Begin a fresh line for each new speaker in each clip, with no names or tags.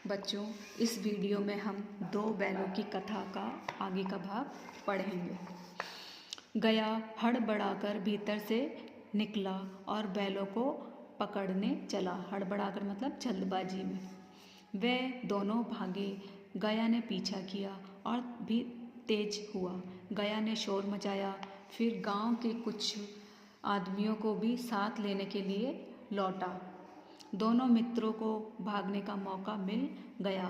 बच्चों, इस वीडियो में हम दो बैलों की कथा का आगे का भाग पढ़ेंगे। गया हड़बड़ाकर भीतर से निकला और बैलों को पकड़ने चला। हड़बड़ाकर मतलब जल्दबाजी में। वे दोनों भागे। गया ने पीछा किया और भी तेज हुआ। गया ने शोर मचाया। फिर गांव के कुछ आदमियों को भी साथ लेने के लिए लौटा। दोनों मित्रों को भागने का मौका मिल गया।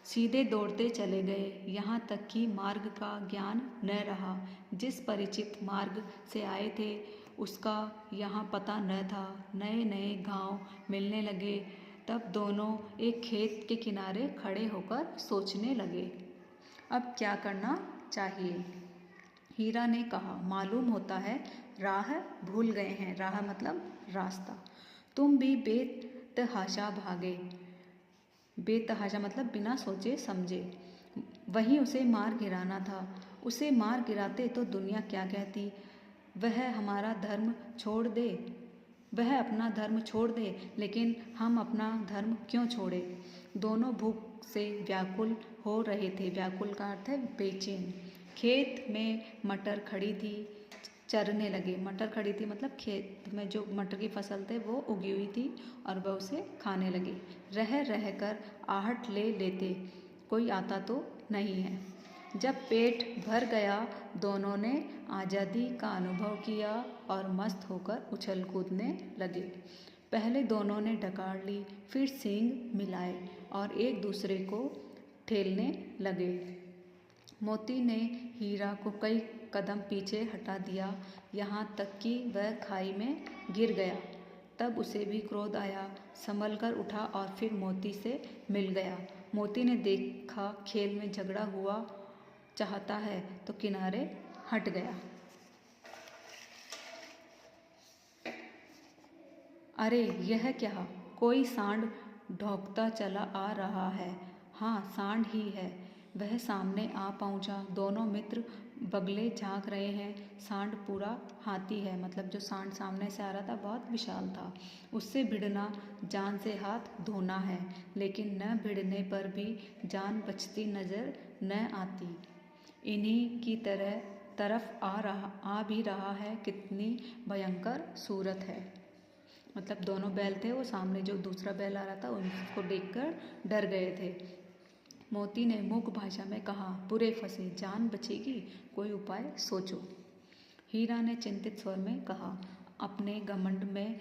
सीधे दौड़ते चले गए, यहाँ तक कि मार्ग का ज्ञान न रहा। जिस परिचित मार्ग से आए थे उसका यहाँ पता न था। नए नए गांव मिलने लगे। तब दोनों एक खेत के किनारे खड़े होकर सोचने लगे, अब क्या करना चाहिए। हीरा ने कहा, मालूम होता है राह भूल गए हैं। राह मतलब रास्ता। तुम भी बेतहाशा भागे। बेतहाशा मतलब बिना सोचे समझे। वहीं उसे मार गिराना था। उसे मार गिराते तो दुनिया क्या कहती। वह हमारा धर्म छोड़ दे, वह अपना धर्म छोड़ दे, लेकिन हम अपना धर्म क्यों छोड़े। दोनों भूख से व्याकुल हो रहे थे। व्याकुल का अर्थ है बेचैन। खेत में मटर खड़ी थी, चरने लगे। मटर खड़ी थी मतलब खेत में जो मटर की फसल थे वो उगी हुई थी और वह उसे खाने लगे। रह रह कर आहट ले लेते, कोई आता तो नहीं है। जब पेट भर गया दोनों ने आज़ादी का अनुभव किया और मस्त होकर उछल कूदने लगे। पहले दोनों ने डकार ली, फिर सींग मिलाए और एक दूसरे को ठेलने लगे। मोती ने हीरा को कई कदम पीछे हटा दिया, यहाँ तक कि वह खाई में गिर गया। तब उसे भी क्रोध आया, संभल कर उठा और फिर मोती से मिल गया। मोती ने देखा खेल में झगड़ा हुआ चाहता है तो किनारे हट गया। अरे यह क्या, कोई सांड ढौंकता चला आ रहा है। हाँ, सांड ही है। वह सामने आ पहुंचा। दोनों मित्र बगले झांक रहे हैं। सांड पूरा हाथी है, मतलब जो सांड सामने से आ रहा था बहुत विशाल था। उससे भिड़ना जान से हाथ धोना है, लेकिन न भिड़ने पर भी जान बचती नजर न आती। इन्हीं की तरफ आ भी रहा है। कितनी भयंकर सूरत है। मतलब दोनों बैल थे, वो सामने जो दूसरा बैल आ रहा था उनको देखकर डर गए थे। मोती ने मूक भाषा में कहा, बुरे फंसे, जान बचेगी, कोई उपाय सोचो। हीरा ने चिंतित स्वर में कहा, अपने घमंड में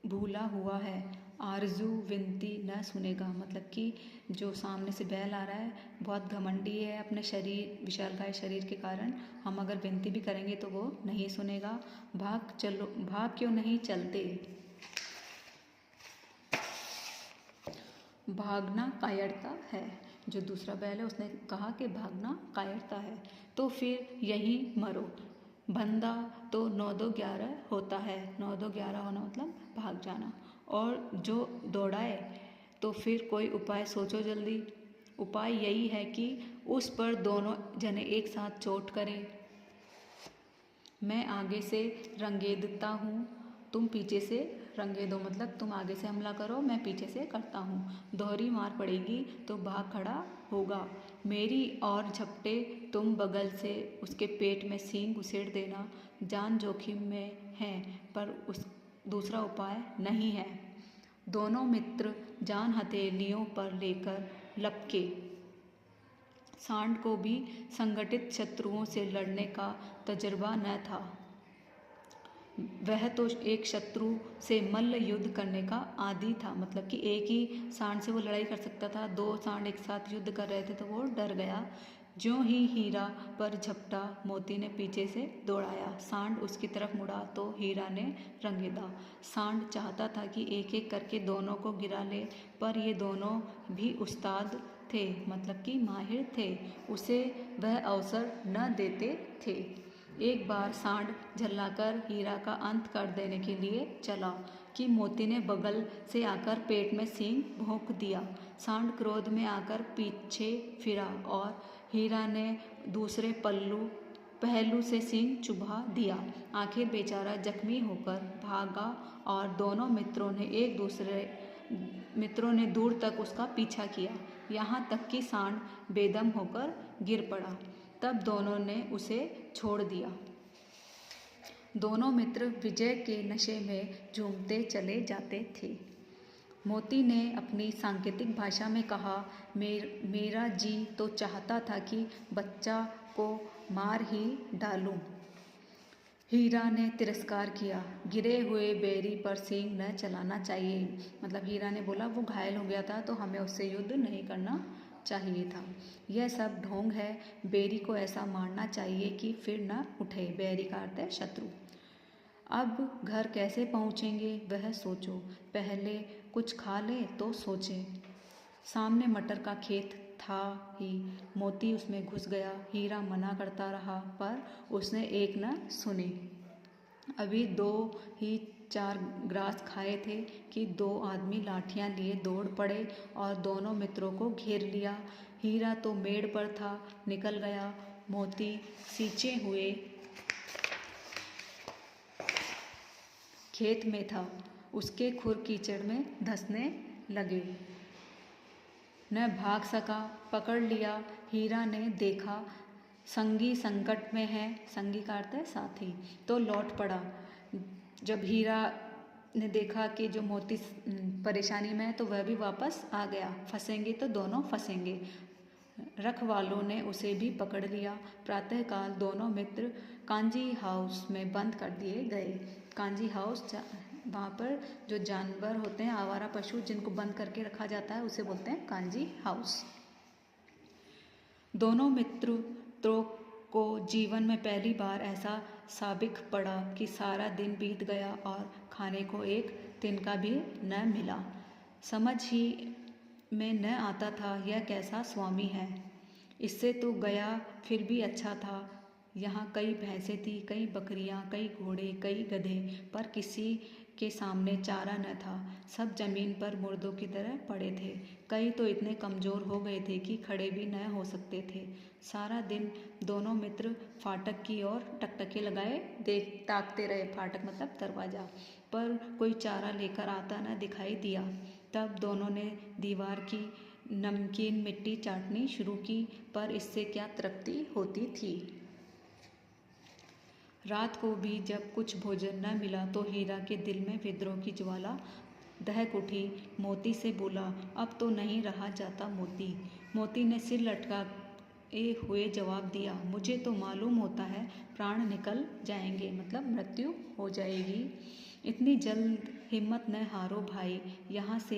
भूला हुआ है, आरजू विनती न सुनेगा। मतलब कि जो सामने से बैल आ रहा है बहुत घमंडी है अपने शरीर, विशालकाय शरीर के कारण। हम अगर विनती भी करेंगे तो वो नहीं सुनेगा। भाग चलो, भाग क्यों नहीं चलते। भागना कायरता है। जो दूसरा बैल है उसने कहा कि भागना कायरता है, तो फिर यहीं मरो। बंदा तो 9-2-11 होता है। 9-2-11 होना मतलब भाग जाना। और जो दौड़ाए तो फिर कोई उपाय सोचो जल्दी। उपाय यही है कि उस पर दोनों जने एक साथ चोट करें। मैं आगे से रंगेदता हूँ, तुम पीछे से रंगे दो। मतलब तुम आगे से हमला करो, मैं पीछे से करता हूँ। दोहरी मार पड़ेगी तो भाग खड़ा होगा। मेरी और झपटे तुम बगल से उसके पेट में सींग घुसेड़ देना। जान जोखिम में है पर उस दूसरा उपाय नहीं है। दोनों मित्र जान हथेलियों पर लेकर लपके। सांड को भी संगठित शत्रुओं से लड़ने का तजुर्बा न था। वह तो एक शत्रु से मल्ल युद्ध करने का आदी था। मतलब कि एक ही सांड से वो लड़ाई कर सकता था। दो सांड एक साथ युद्ध कर रहे थे तो वो डर गया। ज्यों ही हीरा पर झपटा, मोती ने पीछे से दौड़ाया। सांड उसकी तरफ मुड़ा तो हीरा ने रंगेदा। सांड चाहता था कि एक एक करके दोनों को गिरा ले, पर ये दोनों भी उस्ताद थे, मतलब कि माहिर थे। उसे वह अवसर न देते थे। एक बार सांड झल्लाकर हीरा का अंत कर देने के लिए चला कि मोती ने बगल से आकर पेट में सींग भोंक दिया। सांड क्रोध में आकर पीछे फिरा और हीरा ने दूसरे पहलू से सींग चुभा दिया। आखिर बेचारा जख्मी होकर भागा और दोनों मित्रों ने एक मित्रों ने दूर तक उसका पीछा किया, यहाँ तक कि सांड बेदम होकर गिर पड़ा। तब दोनों ने उसे छोड़ दिया। दोनों मित्र विजय के नशे में झूमते चले जाते थे। मोती ने अपनी सांकेतिक भाषा में कहा, मेरा जी तो चाहता था कि बच्चा को मार ही डालूं। हीरा ने तिरस्कार किया, गिरे हुए बैरी पर सींग न चलाना चाहिए। मतलब हीरा ने बोला वो घायल हो गया था तो हमें उससे युद्ध नहीं करना चाहिए था। यह सब ढोंग है, बैरी को ऐसा मारना चाहिए कि फिर न उठे। बैरी का अर्थ है शत्रु। अब घर कैसे पहुँचेंगे वह सोचो, पहले कुछ खा ले तो सोचें। सामने मटर का खेत था ही, मोती उसमें घुस गया। हीरा मना करता रहा पर उसने एक न सुनी। अभी 2 ही 4 ग्रास खाए थे कि 2 आदमी लाठियां लिए दौड़ पड़े और दोनों मित्रों को घेर लिया। हीरा तो मेड़ पर था, निकल गया। मोती सींचे हुए खेत में था, उसके खुर कीचड़ में धंसने लगे। न भाग सका, पकड़ लिया। हीरा ने देखा संगी संकट में है, संगी का अर्थ है साथी, तो लौट पड़ा। जब हीरा ने देखा कि जो मोती परेशानी में है तो वह भी वापस आ गया। फंसेंगे तो दोनों फंसेंगे। रखवालों ने उसे भी पकड़ लिया। प्रातःकाल दोनों मित्र कांजी हाउस में बंद कर दिए गए। कांजी हाउस वहाँ पर जो जानवर होते हैं, आवारा पशु जिनको बंद करके रखा जाता है, उसे बोलते हैं कांजी हाउस। दोनों मित्रों को जीवन में पहली बार ऐसा साबिक पड़ा कि सारा दिन बीत गया और खाने को एक तिनका भी न मिला। समझ ही में न आता था यह कैसा स्वामी है। इससे तो गया फिर भी अच्छा था। यहाँ कई भैंसें थी, कई बकरियाँ, कई घोड़े, कई गधे, पर किसी के सामने चारा न था। सब जमीन पर मुर्दों की तरह पड़े थे। कई तो इतने कमज़ोर हो गए थे कि खड़े भी न हो सकते थे। सारा दिन दोनों मित्र फाटक की ओर टकटके लगाए ताकते रहे। फाटक मतलब दरवाज़ा, पर कोई चारा लेकर आता न दिखाई दिया। तब दोनों ने दीवार की नमकीन मिट्टी चाटनी शुरू की, पर इससे क्या तृप्ति होती थी। रात को भी जब कुछ भोजन न मिला तो हीरा के दिल में विद्रोह की ज्वाला दहक उठी। मोती से बोला, अब तो नहीं रहा जाता मोती। मोती ने सिर लटकाए हुए जवाब दिया, मुझे तो मालूम होता है प्राण निकल जाएंगे, मतलब मृत्यु हो जाएगी। इतनी जल्द हिम्मत न हारो भाई, यहाँ से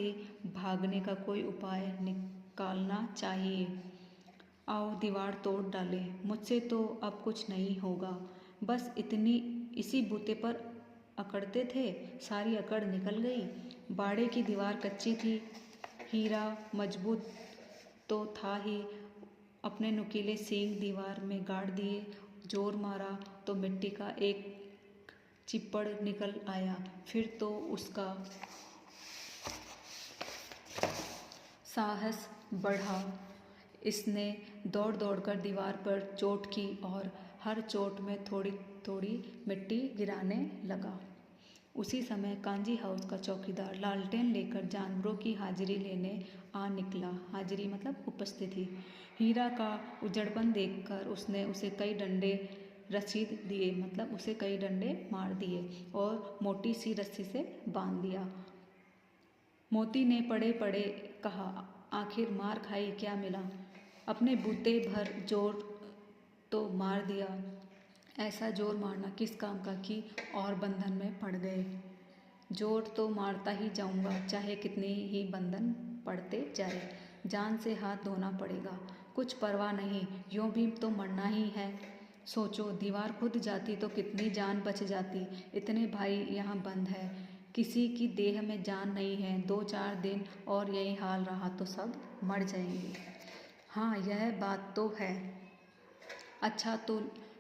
भागने का कोई उपाय निकालना चाहिए। आओ दीवार तोड़ डाले, मुझसे तो अब कुछ नहीं होगा। बस इसी बूते पर अकड़ते थे, सारी अकड़ निकल गई। बाड़े की दीवार कच्ची थी। हीरा मजबूत तो था ही, अपने नुकीले सींग दीवार में गाड़ दिए। जोर मारा तो मिट्टी का एक चिप्पड़ निकल आया। फिर तो उसका साहस बढ़ा। इसने दौड़ दौड़कर दीवार पर चोट की और हर चोट में थोड़ी थोड़ी मिट्टी गिराने लगा। उसी समय कांजी हाउस का चौकीदार लालटेन लेकर जानवरों की हाजिरी लेने आ निकला। हाजिरी मतलब उपस्थिति। हीरा का उजड़पन देखकर उसने उसे कई डंडे रसीद दिए, मतलब उसे कई डंडे मार दिए और मोटी सी रस्सी से बांध दिया। मोती ने पड़े पड़े कहा, आखिर मार खाई, क्या मिला? अपने बूते भर जोर तो मार दिया। ऐसा जोर मारना किस काम का कि और बंधन में पड़ गए। जोर तो मारता ही जाऊंगा, चाहे कितने ही बंधन पड़ते जाए। जान से हाथ धोना पड़ेगा, कुछ परवाह नहीं, यूं भी तो मरना ही है। सोचो, दीवार खुद जाती तो कितनी जान बच जाती। इतने भाई यहाँ बंद है, किसी की देह में जान नहीं है। 2-4 दिन और यही हाल रहा तो सब मर जाएंगे। हाँ, यह बात तो है। अच्छा तो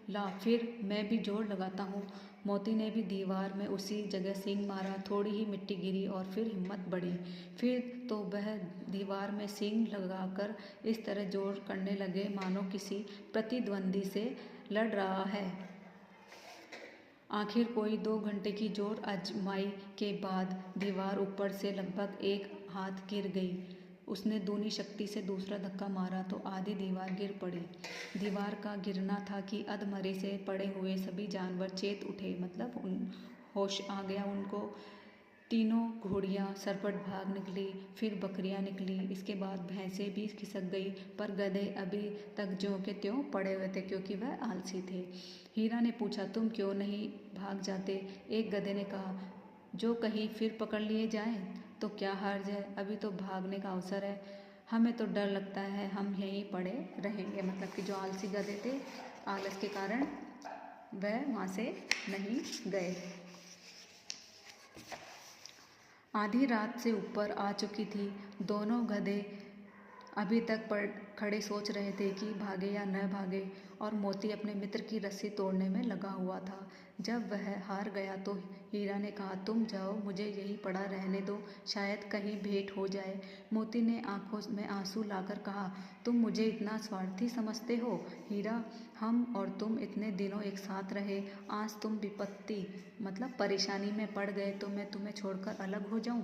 ला, फिर मैं भी जोर लगाता हूँ। मोती ने भी दीवार में उसी जगह सींग मारा। थोड़ी ही मिट्टी गिरी और फिर हिम्मत बढ़ी। फिर तो वह दीवार में सींग लगाकर इस तरह जोर करने लगे मानो किसी प्रतिद्वंदी से लड़ रहा है। आखिर कोई 2 घंटे की जोर आजमाई के बाद दीवार ऊपर से लगभग 1 हाथ गिर गई। उसने दूनी शक्ति से दूसरा धक्का मारा तो आधी दीवार गिर पड़ी। दीवार का गिरना था कि अधमरे से पड़े हुए सभी जानवर चेत उठे, मतलब होश आ गया उनको। तीनों घोड़ियाँ सरपट भाग निकली, फिर बकरियाँ निकली, इसके बाद भैंसें भी खिसक गई, पर गधे अभी तक ज्यों के त्यों पड़े हुए थे क्योंकि वह आलसी थे। हीरा ने पूछा, तुम क्यों नहीं भाग जाते? एक गधे ने कहा, जो कहीं फिर पकड़ लिए जाएं तो क्या हर्ज है, अभी तो भागने का अवसर है। हमें तो डर लगता है, हम यहीं पड़े रहेंगे। मतलब कि जो आलसी गधे थे, आलस के कारण वह वहाँ से नहीं गए। आधी रात से ऊपर आ चुकी थी। दोनों गधे अभी तक खड़े सोच रहे थे कि भागे या न भागे, और मोती अपने मित्र की रस्सी तोड़ने में लगा हुआ था। जब वह हार गया तो हीरा ने कहा, तुम जाओ, मुझे यहीं पड़ा रहने दो, शायद कहीं भेंट हो जाए। मोती ने आंखों में आंसू लाकर कहा, तुम मुझे इतना स्वार्थी समझते हो हीरा? हम और तुम इतने दिनों एक साथ रहे, आज तुम विपत्ति मतलब परेशानी में पड़ गए तो मैं तुम्हें छोड़कर अलग हो जाऊं?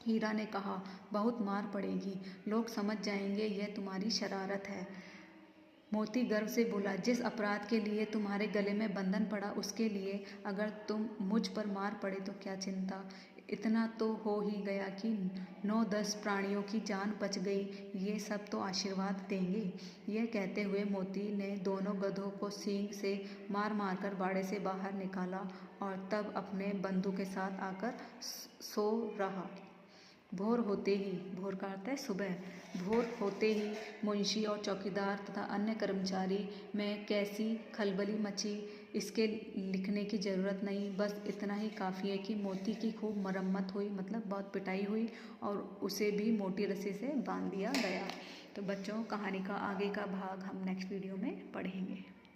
हीरा ने कहा, बहुत मार पड़ेगी, लोग समझ जाएंगे यह तुम्हारी शरारत है। मोती गर्व से बोला, जिस अपराध के लिए तुम्हारे गले में बंधन पड़ा उसके लिए अगर तुम मुझ पर मार पड़े तो क्या चिंता। इतना तो हो ही गया कि 9-10 प्राणियों की जान बच गई, ये सब तो आशीर्वाद देंगे। यह कहते हुए मोती ने दोनों गधों को सींग से मार मार कर बाड़े से बाहर निकाला और तब अपने बंधु के साथ आकर सो रहा। भोर होते ही, भोर का अर्थ है सुबह, भोर होते ही मुंशी और चौकीदार तथा अन्य कर्मचारी में कैसी खलबली मची, इसके लिखने की ज़रूरत नहीं। बस इतना ही काफ़ी है कि मोती की खूब मरम्मत हुई, मतलब बहुत पिटाई हुई, और उसे भी मोटी रस्सी से बांध दिया गया। तो बच्चों, कहानी का आगे का भाग हम नेक्स्ट वीडियो में पढ़ेंगे।